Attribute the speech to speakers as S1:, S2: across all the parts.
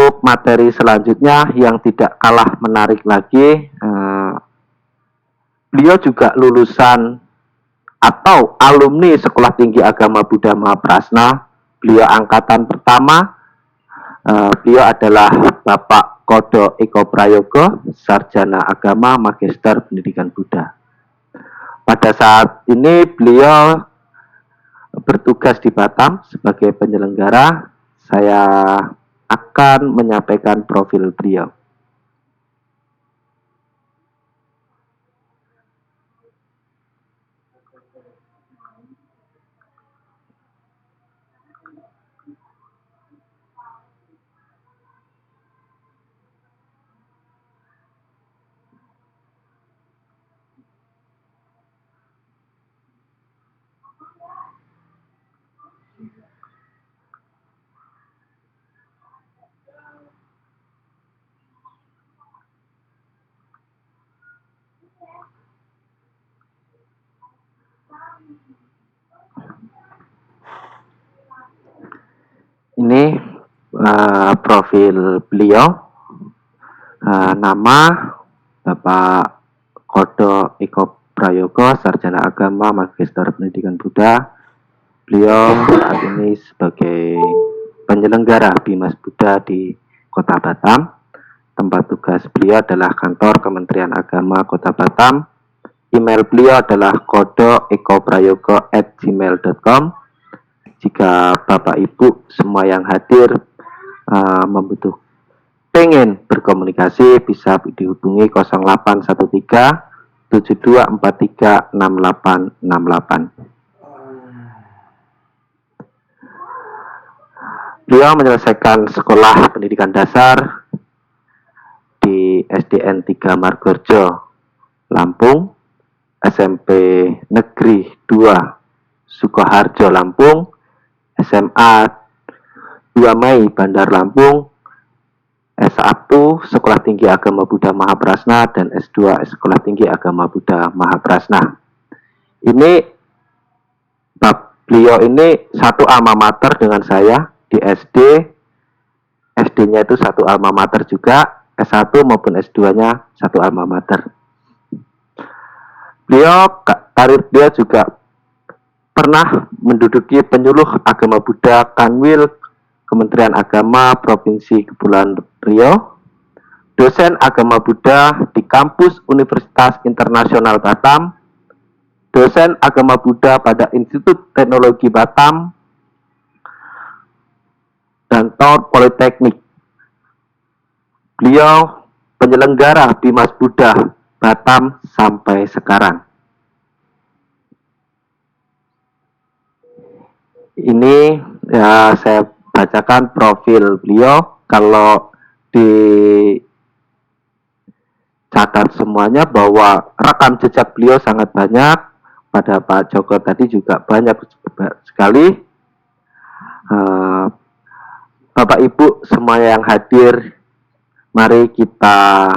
S1: Untuk materi selanjutnya yang tidak kalah menarik lagi, beliau juga lulusan atau alumni Sekolah Tinggi Agama Buddha Mahaprasna. Beliau angkatan pertama. Beliau adalah Bapak Kodo Eko Prayogo, Sarjana Agama, Magister Pendidikan Buddha. Pada saat ini beliau bertugas di Batam sebagai penyelenggara. Saya akan menyampaikan profil beliau. Ini profil beliau. Nama Bapak Kodo Eko Prayogo, Sarjana Agama, Magister Pendidikan Buddha. Beliau saat ini sebagai penyelenggara Bimas Buddha di Kota Batam. Tempat tugas beliau adalah kantor Kementerian Agama Kota Batam. Email beliau adalah kodoekoprayogo@gmail.com. Jika Bapak Ibu semua yang hadir pengen berkomunikasi, bisa dihubungi 0813 7243 6868. Beliau menyelesaikan sekolah pendidikan dasar di SDN 3 Margorjo, Lampung, SMP Negeri 2 Sukoharjo, Lampung, SMA 2 Mei Bandar Lampung, S1 Sekolah Tinggi Agama Buddha Mahaprasna, dan S2 Sekolah Tinggi Agama Buddha Mahaprasna. Ini beliau ini satu alma mater dengan saya di SD. SD-nya itu satu alma mater juga, S1 maupun S2-nya satu alma mater. Karir beliau juga pernah menduduki penyuluh agama Buddha Kanwil Kementerian Agama Provinsi Kepulauan Riau, dosen agama Buddha di kampus Universitas Internasional Batam, dosen agama Buddha pada Institut Teknologi Batam, dan Tor Politeknik. Beliau penyelenggara Bimas Buddha Batam sampai sekarang. Ini ya, saya bacakan profil beliau. Kalau dicatat semuanya bahwa rekam jejak beliau sangat banyak. Pada Pak Joko tadi juga banyak sekali. Bapak Ibu semua yang hadir, mari kita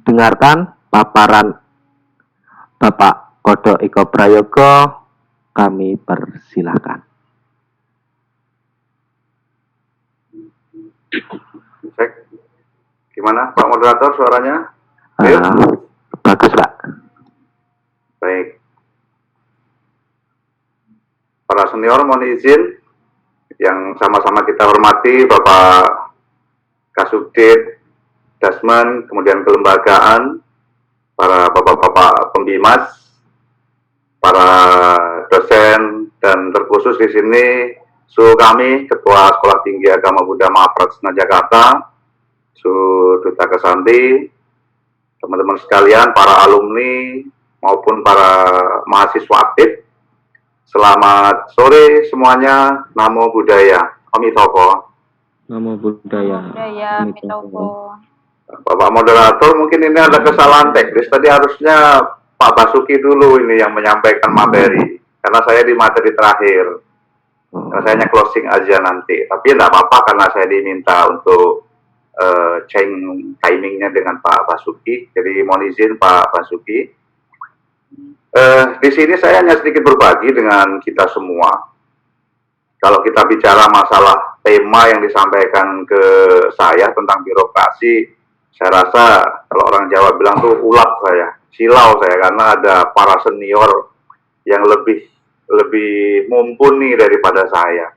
S1: dengarkan paparan Bapak Kodo Eko Prayogo. Kami persilahkan.
S2: Cek. Gimana Pak Moderator suaranya?
S1: Bagus Pak.
S2: Baik. Para senior mohon izin yang sama-sama kita hormati, Bapak Kasubdit, Dasmen, kemudian kelembagaan, para bapak-bapak pembimas, para dosen, dan terkhusus di sini Su kami, Ketua Sekolah Tinggi Agama Buddha Mahaprasna Jakarta, Su Duta Kesanti, teman-teman sekalian, para alumni maupun para mahasiswa aktif. Selamat sore semuanya. Namo Buddhaya. Amitabha.
S1: Namo Buddhaya.
S3: Amitabha.
S2: Bapak Moderator, mungkin ini ada kesalahan teknis. Tadi harusnya Pak Basuki dulu ini yang menyampaikan materi, karena saya di materi terakhir. Karena saya hanya closing aja nanti. Tapi tidak apa-apa karena saya diminta untuk change timingnya dengan Pak Basuki. Jadi mohon izin Pak Basuki. Di sini saya hanya sedikit berbagi dengan kita semua. Kalau kita bicara masalah tema yang disampaikan ke saya tentang birokrasi, saya rasa kalau orang Jawa bilang tuh ulat saya, silau saya, karena ada para senior yang lebih mumpuni daripada saya.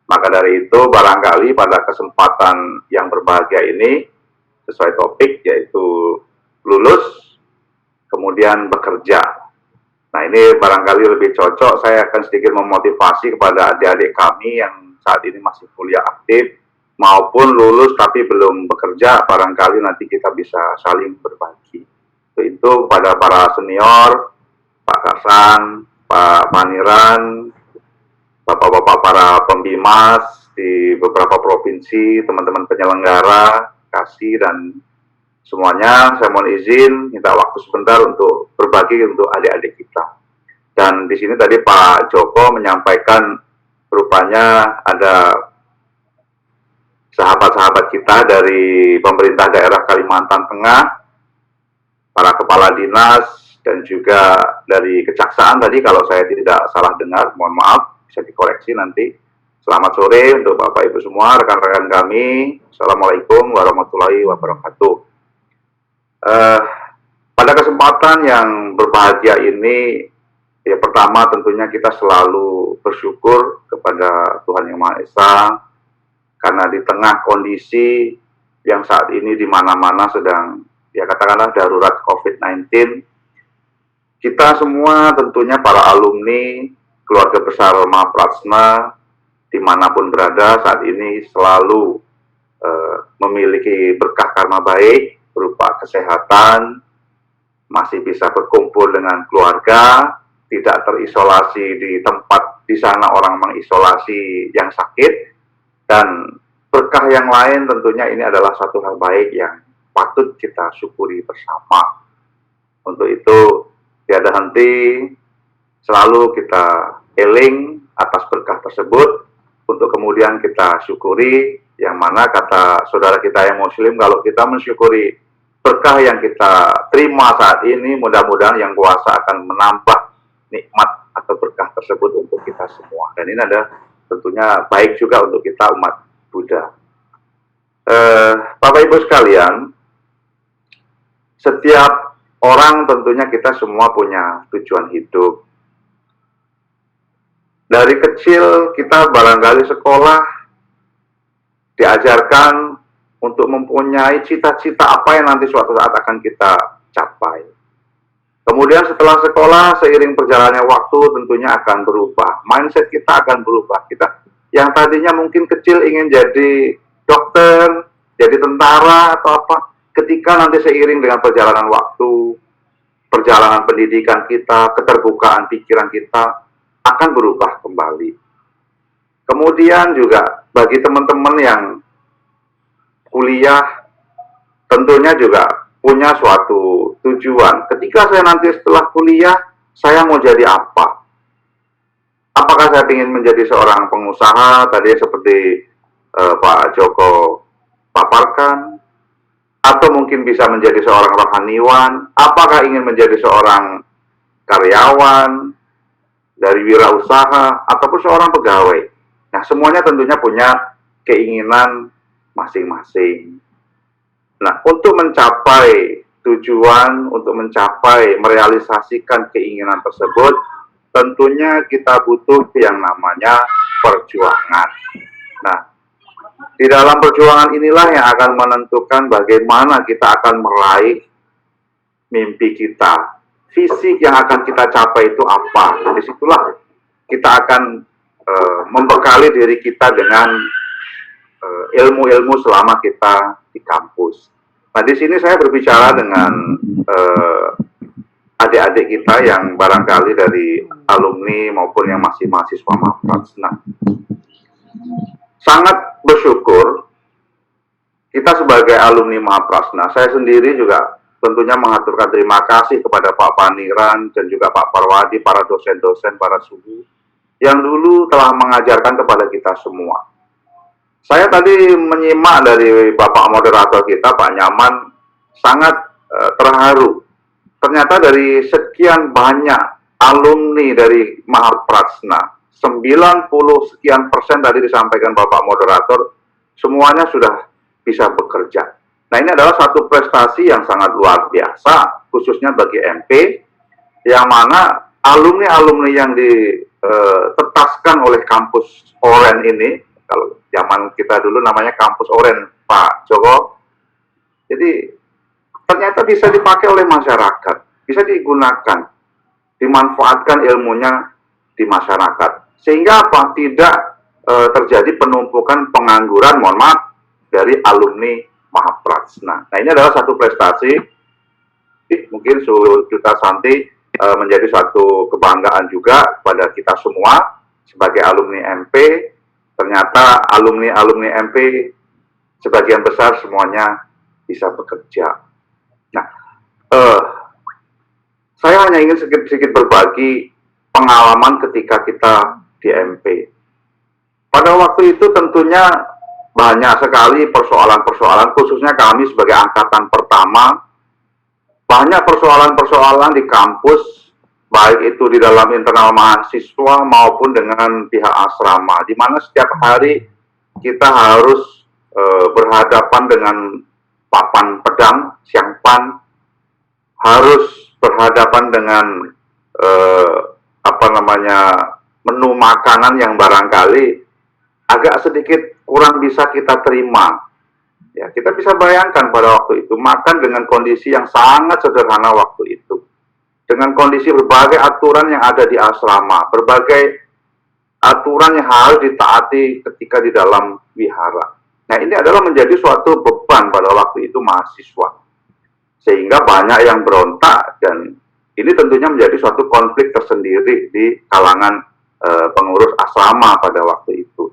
S2: Maka dari itu barangkali pada kesempatan yang berbahagia ini sesuai topik yaitu lulus kemudian bekerja. Nah ini barangkali lebih cocok, saya akan sedikit memotivasi kepada adik-adik kami yang saat ini masih kuliah aktif maupun lulus tapi belum bekerja, barangkali nanti kita bisa saling berbagi. Itu pada para senior, Pak Karsan, Pak Paniran, Bapak-bapak para pembimas di beberapa provinsi, teman-teman penyelenggara, kasih dan semuanya, saya mohon izin minta waktu sebentar untuk berbagi untuk adik-adik kita. Dan di sini tadi Pak Joko menyampaikan rupanya ada sahabat-sahabat kita dari pemerintah daerah Kalimantan Tengah, para kepala dinas dan juga dari kejaksaan tadi kalau saya tidak salah dengar, mohon maaf, bisa dikoreksi nanti. Selamat sore untuk Bapak Ibu semua, rekan-rekan kami. Assalamualaikum warahmatullahi wabarakatuh. Pada kesempatan yang berbahagia ini, ya pertama tentunya kita selalu bersyukur kepada Tuhan Yang Maha Esa, karena di tengah kondisi yang saat ini di mana-mana sedang, ya katakanlah darurat COVID-19, kita semua tentunya para alumni, keluarga besar Mahaprajna, dimanapun berada saat ini selalu memiliki berkah karma baik, berupa kesehatan, masih bisa berkumpul dengan keluarga, tidak terisolasi di tempat di sana orang mengisolasi yang sakit, dan berkah yang lain tentunya ini adalah satu hal baik yang patut kita syukuri bersama. Untuk itu tiada henti selalu kita eling atas berkah tersebut untuk kemudian kita syukuri, yang mana kata saudara kita yang muslim, kalau kita mensyukuri berkah yang kita terima saat ini, mudah-mudahan yang kuasa akan menambah nikmat atau berkah tersebut untuk kita semua. Dan ini ada tentunya baik juga untuk kita umat Buddha. Bapak Ibu sekalian, setiap orang tentunya kita semua punya tujuan hidup. Dari kecil kita barangkali sekolah diajarkan untuk mempunyai cita-cita apa yang nanti suatu saat akan kita capai. Kemudian setelah sekolah, seiring perjalannya waktu tentunya akan berubah. Mindset kita akan berubah. Kita yang tadinya mungkin kecil ingin jadi dokter, jadi tentara atau apa, ketika nanti seiring dengan perjalanan waktu, perjalanan pendidikan kita, keterbukaan pikiran kita akan berubah kembali. Kemudian juga bagi teman-teman yang kuliah tentunya juga punya suatu tujuan. Ketika saya nanti setelah kuliah, saya mau jadi apa? Apakah saya ingin menjadi seorang pengusaha, tadi seperti Pak Joko paparkan, atau mungkin bisa menjadi seorang rohaniwan, apakah ingin menjadi seorang karyawan, dari wirausaha, ataupun seorang pegawai. Nah, semuanya tentunya punya keinginan masing-masing. Nah, untuk mencapai tujuan, untuk mencapai, merealisasikan keinginan tersebut, tentunya kita butuh yang namanya perjuangan. Nah, di dalam perjuangan inilah yang akan menentukan bagaimana kita akan meraih mimpi kita. Visi yang akan kita capai itu apa? Nah, disitulah kita akan membekali diri kita dengan ilmu-ilmu selama kita di kampus. Nah, di sini saya berbicara dengan adik-adik kita yang barangkali dari alumni maupun yang masih mahasiswa Mahaprajna. Sangat bersyukur kita sebagai alumni Mahaprajna, saya sendiri juga tentunya mengaturkan terima kasih kepada Pak Paniran dan juga Pak Parwadi, para dosen-dosen, para suhu, yang dulu telah mengajarkan kepada kita semua. Saya tadi menyimak dari Bapak moderator kita, Pak Nyaman, sangat terharu. Ternyata dari sekian banyak alumni dari Mahaprajna, 90 sekian persen tadi disampaikan Bapak Moderator, semuanya sudah bisa bekerja. Nah, ini adalah satu prestasi yang sangat luar biasa, khususnya bagi MP, yang mana alumni-alumni yang ditetaskan oleh kampus Oren ini, kalau zaman kita dulu namanya kampus Oren, Pak Joko, jadi ternyata bisa dipakai oleh masyarakat, bisa digunakan, dimanfaatkan ilmunya di masyarakat. Sehingga apa? Tidak terjadi penumpukan pengangguran, mohon maaf, dari alumni Mahaprasna. Nah, ini adalah satu prestasi, mungkin Juta Santi menjadi satu kebanggaan juga pada kita semua sebagai alumni MP. Ternyata alumni MP sebagian besar semuanya bisa bekerja. Nah, saya hanya ingin sedikit berbagi pengalaman ketika kita di MP. Pada waktu itu tentunya banyak sekali persoalan-persoalan, khususnya kami sebagai angkatan pertama, banyak persoalan-persoalan di kampus, baik itu di dalam internal mahasiswa maupun dengan pihak asrama, di mana setiap hari kita harus berhadapan dengan papan pedang, siangpan, harus berhadapan dengan menu makanan yang barangkali agak sedikit kurang bisa kita terima. Ya, kita bisa bayangkan pada waktu itu makan dengan kondisi yang sangat sederhana waktu itu, dengan kondisi berbagai aturan yang ada di asrama, berbagai aturan yang harus ditaati ketika di dalam wihara. Nah, ini adalah menjadi suatu beban pada waktu itu mahasiswa, sehingga banyak yang berontak, dan ini tentunya menjadi suatu konflik tersendiri di kalangan pengurus asrama pada waktu itu.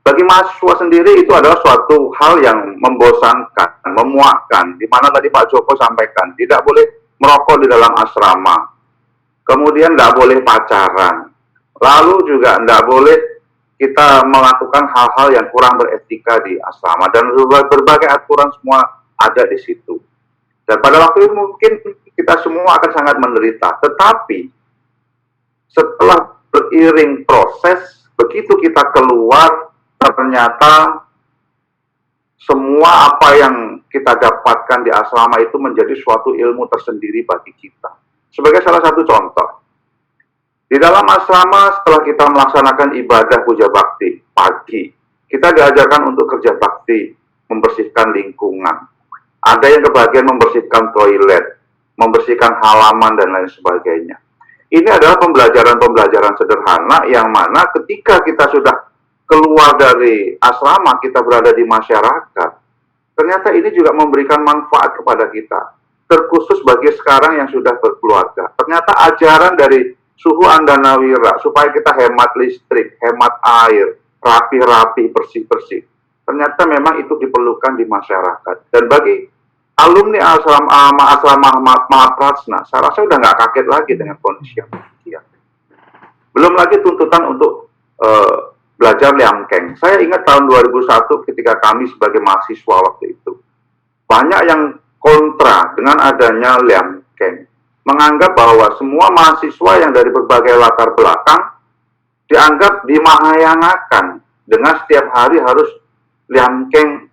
S2: Bagi mahasiswa sendiri itu adalah suatu hal yang membosankan, memuakkan, di mana tadi Pak Joko sampaikan, tidak boleh merokok di dalam asrama, kemudian tidak boleh pacaran, lalu juga tidak boleh kita melakukan hal-hal yang kurang beretika di asrama, dan berbagai aturan semua ada di situ. Dan pada waktu itu mungkin kita semua akan sangat menderita, tetapi setelah beriring proses, begitu kita keluar, ternyata semua apa yang kita dapatkan di asrama itu menjadi suatu ilmu tersendiri bagi kita. Sebagai salah satu contoh, di dalam asrama setelah kita melaksanakan ibadah puja bakti pagi, kita diajarkan untuk kerja bakti, membersihkan lingkungan. Ada yang kebagian membersihkan toilet, membersihkan halaman, dan lain sebagainya. Ini adalah pembelajaran-pembelajaran sederhana yang mana ketika kita sudah keluar dari asrama, kita berada di masyarakat, ternyata ini juga memberikan manfaat kepada kita, terkhusus bagi sekarang yang sudah berkeluarga. Ternyata ajaran dari Suhu Andanawira supaya kita hemat listrik, hemat air, rapi-rapi, bersih-bersih, ternyata memang itu diperlukan di masyarakat. Dan bagi alumni asrama Mahaprasna, saya rasa udah nggak kaget lagi dengan kondisi yang demikian. Belum lagi tuntutan untuk belajar liamkeng. Saya ingat tahun 2001 ketika kami sebagai mahasiswa waktu itu, banyak yang kontra dengan adanya liamkeng, menganggap bahwa semua mahasiswa yang dari berbagai latar belakang dianggap dimahayanakan dengan setiap hari harus liamkeng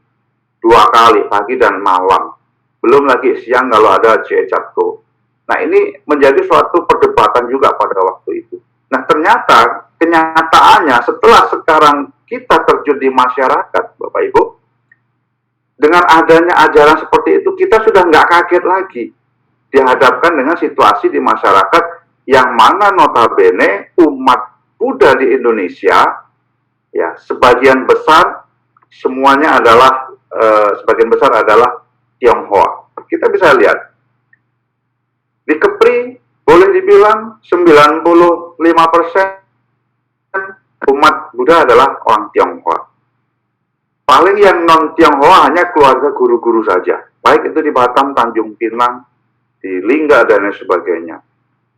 S2: 2 kali, pagi dan malam. Belum lagi siang kalau ada Ciecapko. Nah, ini menjadi suatu perdebatan juga pada waktu itu. Nah, ternyata kenyataannya setelah sekarang kita terjun di masyarakat, Bapak Ibu, dengan adanya ajaran seperti itu, kita sudah nggak kaget lagi dihadapkan dengan situasi di masyarakat yang mana notabene umat Buddha di Indonesia, ya sebagian besar semuanya adalah Tionghoa. Kita bisa lihat di Kepri boleh dibilang 95% umat Buddha adalah orang Tionghoa. Paling yang non-Tionghoa hanya keluarga guru-guru saja, baik itu di Batam, Tanjung Pinang, di Lingga, dan lain sebagainya.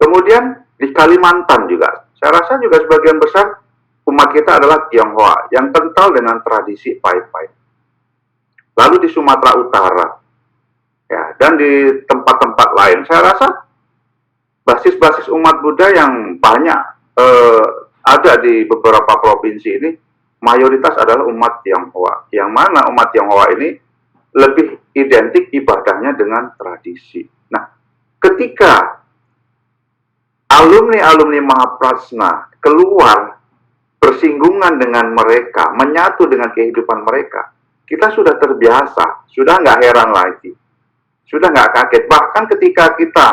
S2: Kemudian di Kalimantan juga, saya rasa juga sebagian besar umat kita adalah Tionghoa, yang kental dengan tradisi Pai-Pai. Lalu di Sumatera Utara, ya, dan di tempat-tempat lain, saya rasa basis-basis umat Buddha yang banyak ada di beberapa provinsi ini mayoritas adalah umat Tionghoa. Yang mana umat Tionghoa ini lebih identik ibadahnya dengan tradisi. Nah, ketika alumni-alumni Mahaprasna keluar bersinggungan dengan mereka, menyatu dengan kehidupan mereka, kita sudah terbiasa, sudah nggak heran lagi, sudah nggak kaget. Bahkan ketika kita,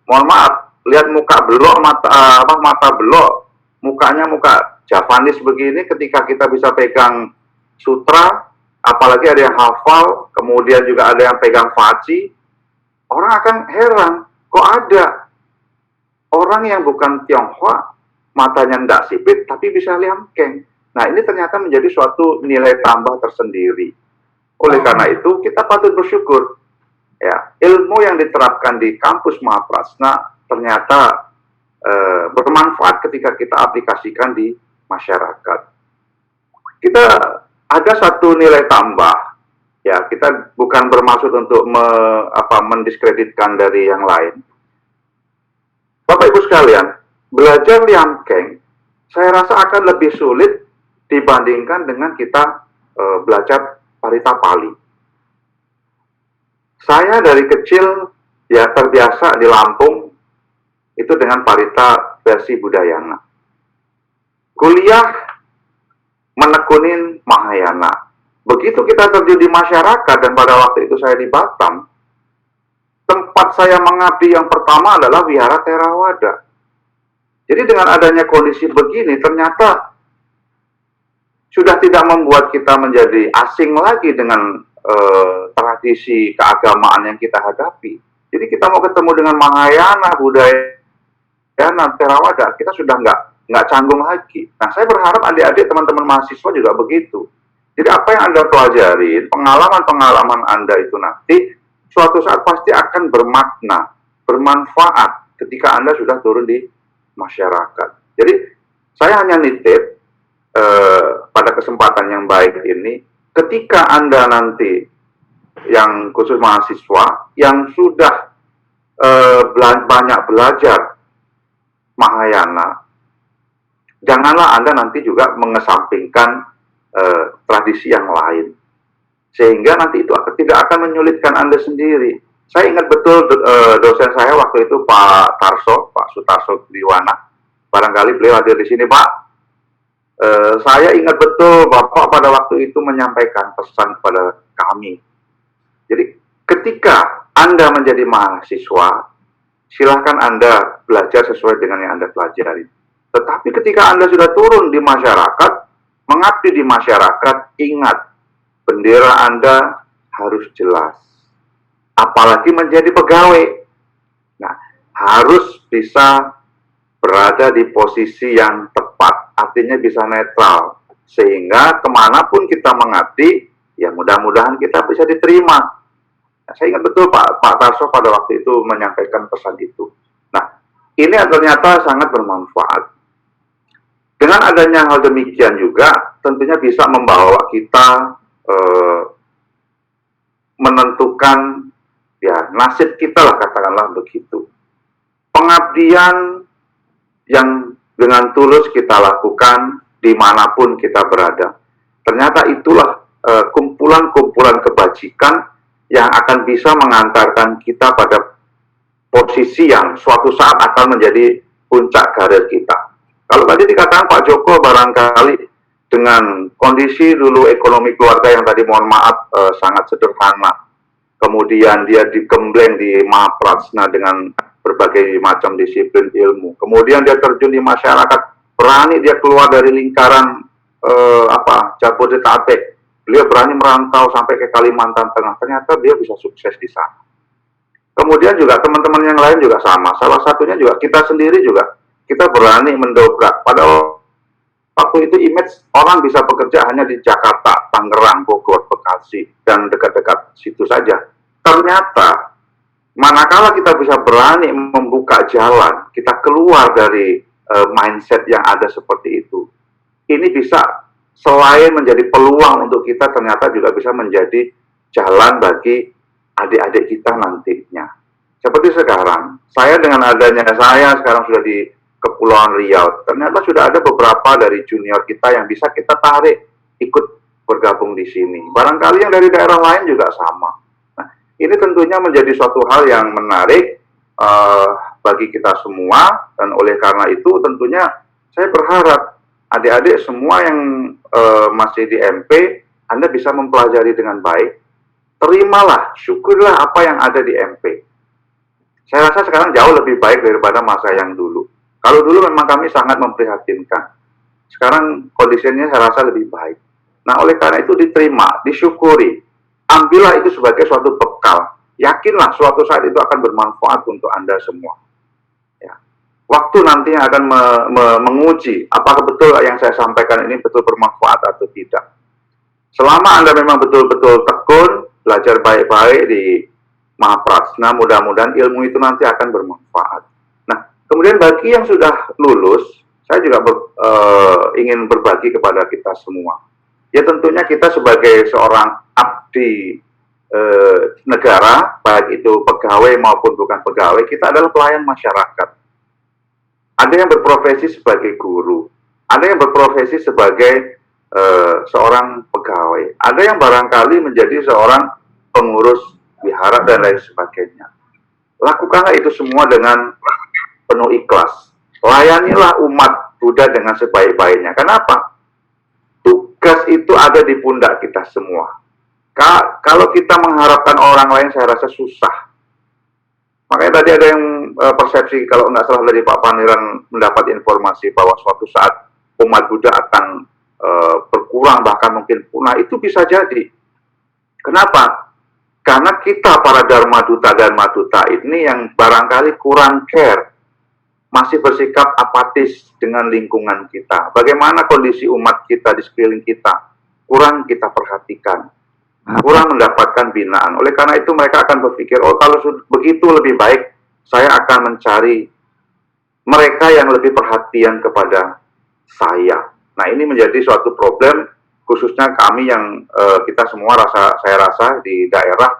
S2: mohon maaf, lihat muka belok, mata belok, mukanya muka Javanis begini, ketika kita bisa pegang sutra, apalagi ada yang hafal, kemudian juga ada yang pegang faci, orang akan heran, kok ada orang yang bukan Tionghoa, matanya ndak sipit, tapi bisa liamkeng. Nah, ini ternyata menjadi suatu nilai tambah tersendiri. Oleh karena itu, kita patut bersyukur. Ya, ilmu yang diterapkan di kampus Mahaprasna ternyata bermanfaat ketika kita aplikasikan di masyarakat. Kita ada satu nilai tambah. Ya, kita bukan bermaksud untuk mendiskreditkan dari yang lain. Bapak Ibu sekalian, belajar liamkeng, saya rasa akan lebih sulit dibandingkan dengan kita belajar parita Pali. Saya dari kecil ya terbiasa di Lampung itu dengan parita versi Budayana. Kuliah menekunin Mahayana. Begitu kita terjun di masyarakat, dan pada waktu itu saya di Batam, tempat saya mengabdi yang pertama adalah Wihara Theravada. Jadi dengan adanya kondisi begini, ternyata sudah tidak membuat kita menjadi asing lagi dengan tradisi keagamaan yang kita hadapi. Jadi kita mau ketemu dengan Mahayana, Budayana, Theravada, kita sudah nggak canggung lagi. Nah, saya berharap adik-adik teman-teman mahasiswa juga begitu. Jadi apa yang Anda pelajari, pengalaman-pengalaman Anda itu nanti suatu saat pasti akan bermakna, bermanfaat ketika Anda sudah turun di masyarakat. Jadi saya hanya nitip pada kesempatan yang baik ini, ketika Anda nanti yang khusus mahasiswa yang sudah banyak belajar Mahayana, janganlah Anda nanti juga mengesampingkan tradisi yang lain, sehingga nanti itu tidak akan menyulitkan Anda sendiri. Saya ingat betul dosen saya waktu itu Pak Tarso, Pak Sutarso Diwana. Barangkali beliau hadir di sini, Pak. Saya ingat betul Bapak pada waktu itu menyampaikan pesan kepada kami. Jadi ketika Anda menjadi mahasiswa, silahkan Anda belajar sesuai dengan yang Anda pelajari. Tetapi ketika Anda sudah turun di masyarakat, mengabdi di masyarakat, ingat, bendera Anda harus jelas. Apalagi menjadi pegawai. Nah, harus bisa berada di posisi yang tepat, artinya bisa netral. Sehingga kemanapun kita mengabdi, ya mudah-mudahan kita bisa diterima. Nah, saya ingat betul Pak Tarso pada waktu itu menyampaikan pesan itu. Nah, ini ternyata sangat bermanfaat. Dengan adanya hal demikian juga, tentunya bisa membawa kita menentukan ya nasib kita lah, katakanlah begitu. Pengabdian yang dengan tulus kita lakukan dimanapun kita berada. Ternyata itulah kumpulan-kumpulan kebajikan yang akan bisa mengantarkan kita pada posisi yang suatu saat akan menjadi puncak karir kita. Kalau tadi dikatakan Pak Joko barangkali dengan kondisi dulu ekonomi keluarga yang tadi mohon maaf sangat sederhana, kemudian dia digembleng di Mahaprasna dengan berbagai macam disiplin ilmu, kemudian dia terjun di masyarakat, berani dia keluar dari lingkaran Jabodetabek, beliau berani merantau sampai ke Kalimantan Tengah, ternyata dia bisa sukses di sana. Kemudian juga teman-teman yang lain juga sama, salah satunya juga kita sendiri juga, kita berani mendobrak. Pada waktu itu image orang bisa bekerja hanya di Jakarta, Tangerang, Bogor, Bekasi, dan dekat-dekat situ saja. Ternyata, manakala kita bisa berani membuka jalan, kita keluar dari mindset yang ada seperti itu, ini bisa selain menjadi peluang untuk kita, ternyata juga bisa menjadi jalan bagi adik-adik kita nantinya. Seperti sekarang, saya dengan adanya saya sekarang sudah di Kepulauan Riau. Ternyata sudah ada beberapa dari junior kita yang bisa kita tarik ikut bergabung di sini. Barangkali yang dari daerah lain juga sama. Nah, ini tentunya menjadi suatu hal yang menarik bagi kita semua, dan oleh karena itu tentunya saya berharap adik-adik semua yang masih di MP, Anda bisa mempelajari dengan baik. Terimalah, syukurlah apa yang ada di MP. Saya rasa sekarang jauh lebih baik daripada masa yang dulu. Kalau dulu memang kami sangat memprihatinkan. Sekarang kondisinya saya rasa lebih baik. Nah, oleh karena itu diterima, disyukuri. Ambillah itu sebagai suatu bekal. Yakinlah suatu saat itu akan bermanfaat untuk Anda semua. Ya. Waktu nanti akan menguji apakah betul yang saya sampaikan ini betul bermanfaat atau tidak. Selama Anda memang betul-betul tekun, belajar baik-baik di Mahaprajna, mudah-mudahan ilmu itu nanti akan bermanfaat. Kemudian bagi yang sudah lulus, saya juga ingin berbagi kepada kita semua. Ya tentunya kita sebagai seorang abdi negara, baik itu pegawai maupun bukan pegawai, kita adalah pelayan masyarakat. Ada yang berprofesi sebagai guru, ada yang berprofesi sebagai seorang pegawai, ada yang barangkali menjadi seorang pengurus wihara dan lain sebagainya. Lakukanlah itu semua dengan penuh ikhlas. Layanilah umat Buddha dengan sebaik-baiknya. Kenapa? Tugas itu ada di pundak kita semua. Kalau kita mengharapkan orang lain, saya rasa susah. Makanya tadi ada yang persepsi, kalau nggak salah dari Pak Pangeran mendapat informasi bahwa suatu saat umat Buddha akan berkurang, bahkan mungkin punah. Itu bisa jadi. Kenapa? Karena kita para Dharma Duta dan Maduta ini yang barangkali kurang care, masih bersikap apatis dengan lingkungan kita. Bagaimana kondisi umat kita di sekeliling kita, kurang kita perhatikan, kurang mendapatkan binaan. Oleh karena itu mereka akan berpikir, oh kalau begitu lebih baik saya akan mencari mereka yang lebih perhatian kepada saya. Nah, ini menjadi suatu problem, khususnya kami yang kita semua saya rasa di daerah,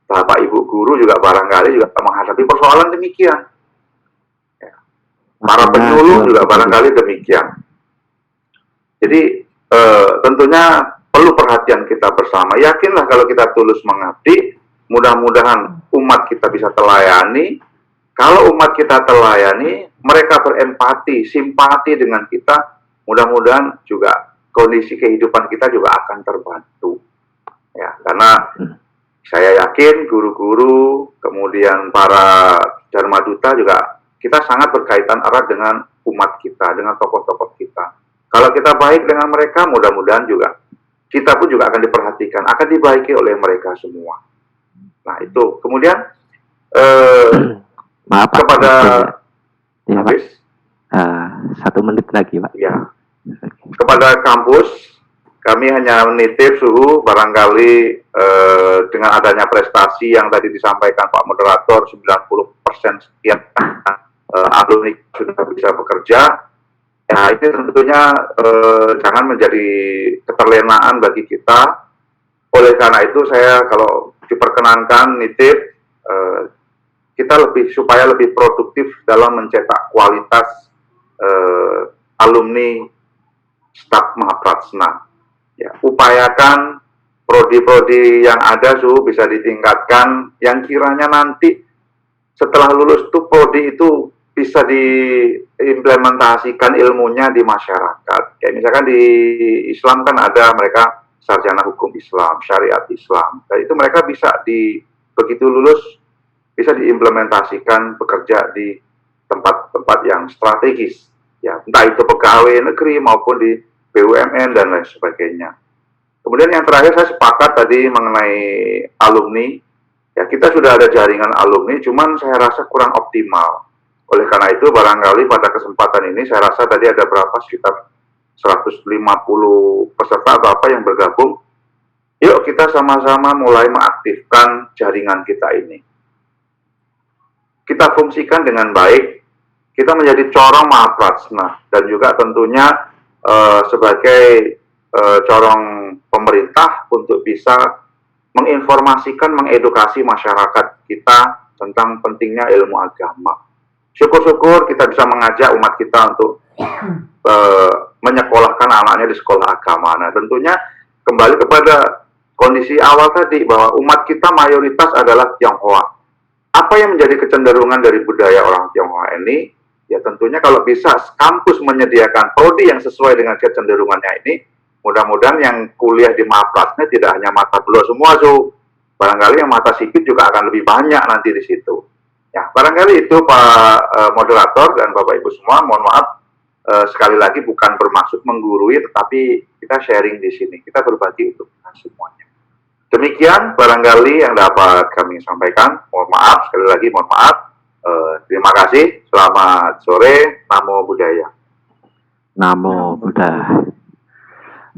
S2: Bapak Ibu guru juga barangkali juga menghadapi persoalan demikian. Para penyuluh juga barangkali demikian. Jadi tentunya perlu perhatian kita bersama. Yakinlah kalau kita tulus mengabdi, mudah-mudahan umat kita bisa terlayani. Kalau umat kita terlayani, mereka berempati, simpati dengan kita, mudah-mudahan juga kondisi kehidupan kita juga akan terbantu. Ya, karena saya yakin guru-guru, kemudian para Dharma Duta juga kita sangat berkaitan erat dengan umat kita, dengan tokoh-tokoh kita. Kalau kita baik dengan mereka, mudah-mudahan juga kita pun juga akan diperhatikan, akan dibaiki oleh mereka semua. Nah itu, kemudian
S1: maaf Pak,
S2: kepada
S1: ya,
S2: habis
S1: 1 menit lagi Pak.
S2: Ya, kepada kampus kami hanya menitip suhu barangkali dengan adanya prestasi yang tadi disampaikan Pak Moderator 90% sekian alumni sudah bisa bekerja. Ya ini tentunya jangan menjadi keterlenaan bagi kita. Oleh karena itu saya kalau diperkenankan nitip kita supaya lebih produktif dalam mencetak kualitas alumni staf Mahaprajna. Ya, upayakan prodi-prodi yang ada bisa ditingkatkan, yang kiranya nanti setelah lulus tuh prodi itu bisa diimplementasikan ilmunya di masyarakat. Kayak misalkan di Islam kan ada mereka sarjana hukum Islam, syariat Islam. Dan itu mereka bisa begitu lulus bisa diimplementasikan bekerja di tempat-tempat yang strategis. Ya, entah itu pegawai negeri maupun di BUMN dan lain sebagainya. Kemudian yang terakhir saya sepakat tadi mengenai alumni. Ya, kita sudah ada jaringan alumni, cuman saya rasa kurang optimal. Oleh karena itu, barangkali pada kesempatan ini, saya rasa tadi ada sekitar 150 peserta atau apa yang bergabung. Yuk kita sama-sama mulai mengaktifkan jaringan kita ini. Kita fungsikan dengan baik, kita menjadi corong Mahaprajna, dan juga tentunya sebagai corong pemerintah untuk bisa menginformasikan, mengedukasi masyarakat kita tentang pentingnya ilmu agama. syukur-syukur kita bisa mengajak umat kita untuk menyekolahkan anaknya di sekolah agama. Nah, tentunya kembali kepada kondisi awal tadi bahwa umat kita mayoritas adalah Tionghoa. Apa yang menjadi kecenderungan dari budaya orang Tionghoa ini? Ya tentunya kalau bisa kampus menyediakan prodi yang sesuai dengan kecenderungannya ini, mudah-mudahan yang kuliah di Maplasnya tidak hanya mata belo semua, so barangkali yang mata sipit juga akan lebih banyak nanti di situ. Ya, barangkali itu Pak Moderator dan Bapak Ibu semua, mohon maaf sekali lagi bukan bermaksud menggurui, tetapi kita sharing di sini, kita berbagi untuk semuanya. Demikian barangkali yang dapat kami sampaikan. Mohon maaf, sekali lagi mohon maaf. Terima kasih. Selamat sore. Namo Buddhaya.
S1: Namo Buddhaya.